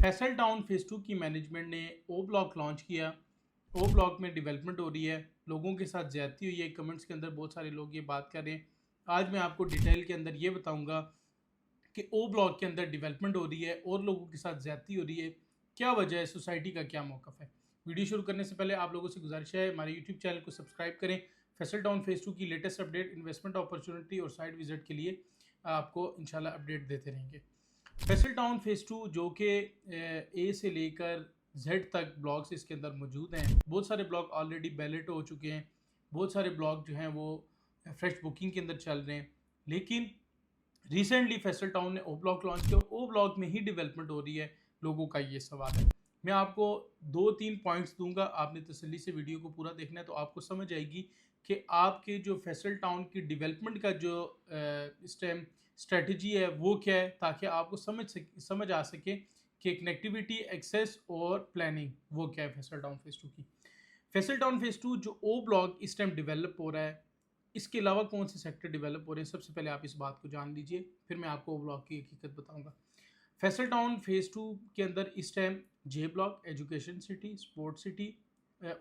Faisal town phase 2 की management ने ओ block launch किया। ओ ब्लॉक में डेवलपमेंट हो रही है, लोगों के साथ ज़्यादती हुई है। कमेंट्स के अंदर बहुत सारे लोग ये बात कर रहे हैं। आज मैं आपको डिटेल के अंदर ये बताऊंगा कि ओ ब्लॉक के अंदर डेवलपमेंट हो रही है और लोगों के साथ ज़्यादती हो रही है। क्या वजह है, सोसाइटी का क्या मौक़िफ़ है। वीडियो शुरू करने से पहले आप लोगों से गुजारिश है, हमारे यूट्यूब चैनल को सब्सक्राइब करें। फैसल टाउन फेज़ 2 की लेटेस्ट अपडेट, इन्वेस्टमेंट अपॉर्चुनिटी और साइट विजिट के लिए आपको इंशाल्लाह अपडेट देते रहेंगे। फैसल टाउन फेज़ 2 जो कि ए से लेकर जेड तक ब्लॉक्स इसके अंदर मौजूद हैं। बहुत सारे ब्लॉक ऑलरेडी बैलेट हो चुके हैं, बहुत सारे ब्लॉक जो हैं वो फ्रेश बुकिंग के अंदर चल रहे हैं। लेकिन रिसेंटली फैसल टाउन ने ओ ब्लॉक लॉन्च किया और ओ ब्लॉक में ही डेवलपमेंट हो रही है। लोगों का ये सवाल है। मैं आपको 2-3 पॉइंट्स दूंगा, आपने तसल्ली से वीडियो को पूरा देखना है तो आपको समझ आएगी कि आपके जो फैसल टाउन की डेवलपमेंट का जो इस टाइम स्ट्रेटजी है वो क्या है, ताकि आपको समझ आ सके कि कनेक्टिविटी, एक्सेस और प्लानिंग वो क्या है फैसल टाउन फेज़ 2 की। फैसल टाउन फेज़ 2 जो ओ ब्लॉक इस टाइम डेवलप हो रहा है, इसके अलावा कौन से सेक्टर डेवलप हो रहे हैं, सबसे पहले आप इस बात को जान लीजिए, फिर मैं आपको ओ ब्लॉक की हकीकत बताऊंगा। फैसल टाउन फेज़ 2 के अंदर इस time J block, education city, sport city,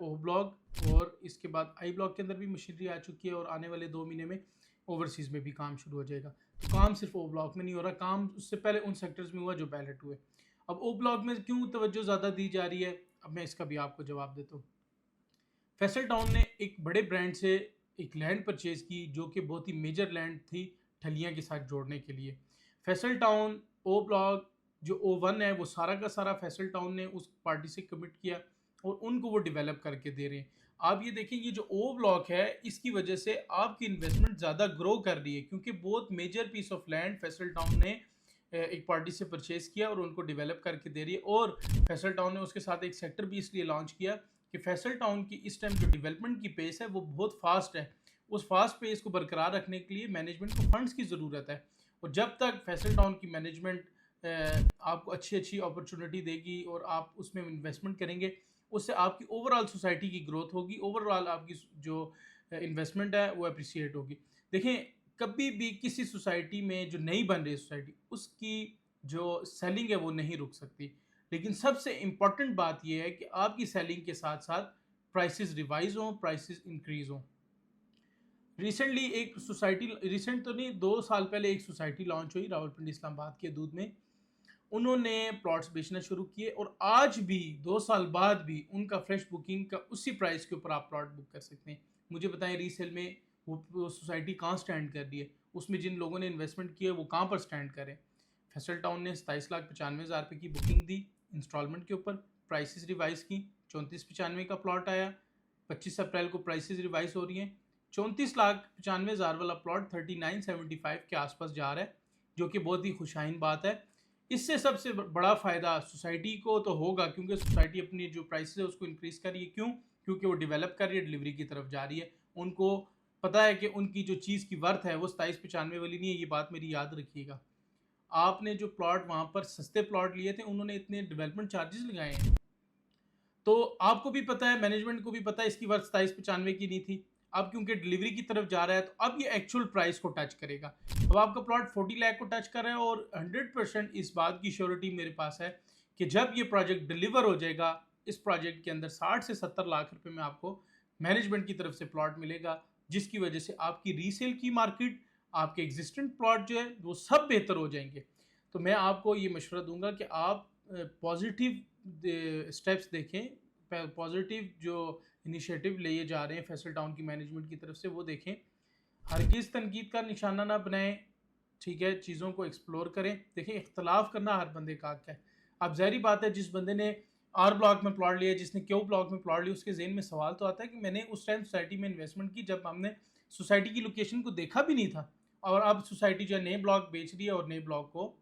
O block और इसके बाद आई ब्लॉक के अंदर भी मशीनरी आ चुकी है और आने वाले 2 महीने में ओवरसीज़ में भी काम शुरू हो जाएगा। तो काम सिर्फ ओ ब्लॉक में नहीं हो रहा, काम उससे पहले उन सेक्टर्स में हुआ जो बैलेट हुए। अब ओ ब्लॉक में क्यों तवज्जो ज़्यादा दी जा रही है, अब मैं इसका भी आपको जवाब देता हूँ। फैसल टाउन ने एक बड़े ब्रांड से एक लैंड परचेज की जो कि बहुत ही मेजर लैंड थी ठलियाँ के साथ जोड़ने के लिए। फैसल टाउन ओ ब्लॉक जो ओ वन है वो सारा का सारा फैसल टाउन ने उस पार्टी से कमिट किया और उनको वो डेवलप करके दे रहे हैं। आप ये देखें, ये जो ओ ब्लॉक है इसकी वजह से आपकी इन्वेस्टमेंट ज़्यादा ग्रो कर रही है, क्योंकि बहुत major piece of land Faisal Town ने एक पार्टी से परचेज किया और उनको डेवलप करके दे रही है। और फैसल टाउन ने उसके साथ एक सेक्टर भी इसलिए लॉन्च किया कि फैसल टाउन की इस टाइम जो डेवलपमेंट की पेस है वो बहुत फास्ट है। उस फास्ट पेस को बरकरार रखने के लिए मैनेजमेंट को फंड्स की ज़रूरत है। और जब तक फैसल टाउन की मैनेजमेंट आपको अच्छी अच्छी अपॉर्चुनिटी देगी और आप उसमें इन्वेस्टमेंट करेंगे, उससे आपकी ओवरऑल सोसाइटी की ग्रोथ होगी, ओवरऑल आपकी जो इन्वेस्टमेंट है वो अप्रिसिएट होगी। देखें, कभी भी किसी सोसाइटी में जो नई बन रही है सोसाइटी, उसकी जो सेलिंग है वो नहीं रुक सकती। लेकिन सबसे इम्पॉर्टेंट बात यह है कि आपकी सेलिंग के साथ साथ प्राइसेस रिवाइज हों, प्राइसेस इंक्रीज हों। रिसेंटली एक सोसाइटी, रिसेंट तो नहीं, 2 साल पहले एक सोसाइटी लॉन्च हुई रावलपिंडी इस्लामाबाद के दूध में। उन्होंने प्लॉट्स बेचना शुरू किए और आज भी 2 साल बाद भी उनका फ्रेश बुकिंग का उसी प्राइस के ऊपर आप प्लॉट बुक कर सकते हैं। मुझे बताएं, रीसेल में वो सोसाइटी कहाँ स्टैंड कर रही है, उसमें जिन लोगों ने इन्वेस्टमेंट किया वो कहाँ पर स्टैंड करें। फैसल टाउन ने 27,95,000 रुपये की बुकिंग दी इंस्टॉलमेंट के ऊपर, प्राइसेस रिवाइज की, 34,95 का प्लॉट आया। 25 अप्रैल को प्राइसेस रिवाइज हो रही हैं। 34,95,000 वाला प्लॉट 39,75 के आसपास जा रहा है, जो कि बहुत ही खुशाइन बात है। इससे सबसे बड़ा फ़ायदा सोसाइटी को तो होगा, क्योंकि सोसाइटी अपनी जो प्राइसेस है उसको इंक्रीज़ कर रही है। क्यों? क्योंकि वो डेवलप कर रही है, डिलीवरी की तरफ जा रही है। उनको पता है कि उनकी जो चीज़ की वर्थ है वो 27,95 वाली नहीं है, ये बात मेरी याद रखिएगा। आपने जो प्लॉट वहाँ पर सस्ते प्लॉट लिए थे, उन्होंने इतने डेवलपमेंट चार्जेस लगाए हैं। तो आपको भी पता है, मैनेजमेंट को भी पता है इसकी वर्थ 27,95 की नहीं थी। अब क्योंकि डिलीवरी की तरफ जा रहा है तो अब ये एक्चुअल प्राइस को टच करेगा। अब आपका प्लॉट 40 लाख को टच कर रहा है और 100% इस बात की श्योरिटी मेरे पास है कि जब ये प्रोजेक्ट डिलीवर हो जाएगा, इस प्रोजेक्ट के अंदर 60 से 70 लाख रुपए में आपको मैनेजमेंट की तरफ से प्लॉट मिलेगा, जिसकी वजह से आपकी रीसेल की मार्केट, आपके एग्जिस्टेंट प्लॉट जो है वो सब बेहतर हो जाएंगे। तो मैं आपको ये मशवरा दूंगा कि आप पॉजिटिव स्टेप्स देखें, पॉजिटिव जो इनिशिएटिव लिए जा रहे हैं फैसल टाउन की मैनेजमेंट की तरफ से वो देखें। हरगिज़ तनकीद का निशाना ना बनाएं, ठीक है, चीज़ों को एक्सप्लोर करें। देखिए, इख्तलाफ करना हर बंदे का हक है। अब ज़ाहिर बात है, जिस बंदे ने आर ब्लॉक में प्लॉट लिया, जिसने क्यू ब्लॉक में प्लॉट लिया, उसके ज़हन में सवाल तो आता है कि मैंने उस टाइम सोसाइटी में इन्वेस्टमेंट की जब हमने सोसाइटी की लोकेशन को देखा भी नहीं था, और अब सोसाइटी जो है नए ब्लॉक बेच रही है और नए ब्लॉक को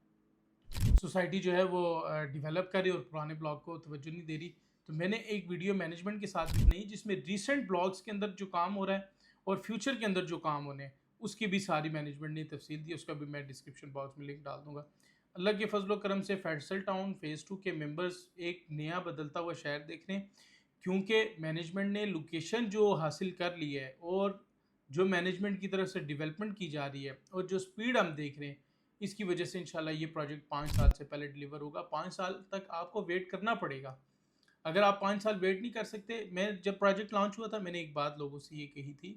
सोसाइटी जो है वो डेवलप कर रही है और पुराने ब्लॉक को तवज्जो नहीं दे रही। तो मैंने एक वीडियो मैनेजमेंट के साथ भी बनाई जिसमें रिसेंट ब्लॉग्स के अंदर जो काम हो रहा है और फ्यूचर के अंदर जो काम होने हैं उसकी भी सारी मैनेजमेंट ने तफसील दी। उसका भी मैं डिस्क्रिप्शन बॉक्स में लिंक डाल दूंगा। अल्लाह के फजल करम से फैसल टाउन फेज़ 2 के मेंबर्स एक नया बदलता हुआ शहर देख रहे हैं, क्योंकि मैनेजमेंट ने लोकेशन जो हासिल कर ली है और जो मैनेजमेंट की तरफ से डेवलपमेंट की जा रही है और जो स्पीड हम देख रहे हैं, इसकी वजह से इंशाल्लाह ये प्रोजेक्ट 5 साल से पहले डिलीवर होगा। 5 साल तक आपको वेट करना पड़ेगा। अगर आप 5 साल वेट नहीं कर सकते, मैं जब प्रोजेक्ट लॉन्च हुआ था मैंने एक बात लोगों से ये कही थी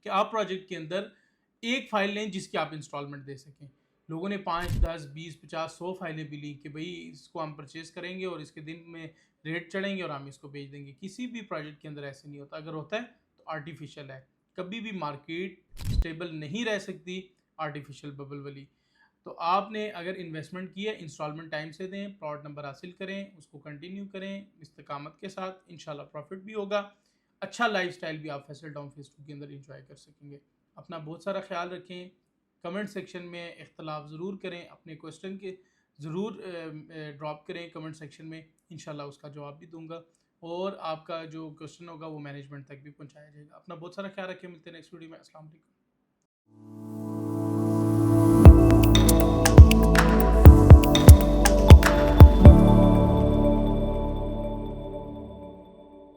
कि आप प्रोजेक्ट के अंदर एक फ़ाइल लें जिसकी आप इंस्टॉलमेंट दे सकें। लोगों ने 5, 10, 20, 50, 100 फाइलें भी ली कि भई इसको हम परचेज़ करेंगे और इसके दिन में रेट चढ़ेंगे और हम इसको बेच देंगे। किसी भी प्रोजेक्ट के अंदर ऐसे नहीं होता। अगर होता है तो आर्टिफ़िशियल है। कभी भी मार्केट स्टेबल नहीं रह सकती आर्टिफ़िशियल बबल वाली। तो आपने अगर इन्वेस्टमेंट की है, इंस्टॉलमेंट टाइम से दें, प्लॉट नंबर हासिल करें, उसको कंटिन्यू करें इस्तिकामत के साथ, इंशाल्लाह प्रॉफिट भी होगा। अच्छा लाइफ़स्टाइल भी आप फैसल टाउन फेज़ 2 के अंदर एंजॉय कर सकेंगे। अपना बहुत सारा ख्याल रखें। कमेंट सेक्शन में इख्तलाफ ज़रूर करें, अपने क्वेश्चन के ज़रूर ड्रॉप करें कमेंट सेक्शन में, इंशाल्लाह उसका जवाब भी दूँगा और आपका जो क्वेश्चन होगा वो मैनेजमेंट तक भी पहुँचाया जाएगा। अपना बहुत सारा ख्याल रखें, मिलते हैं नेक्स्ट वीडियो में। अस्सलाम वालेकुम।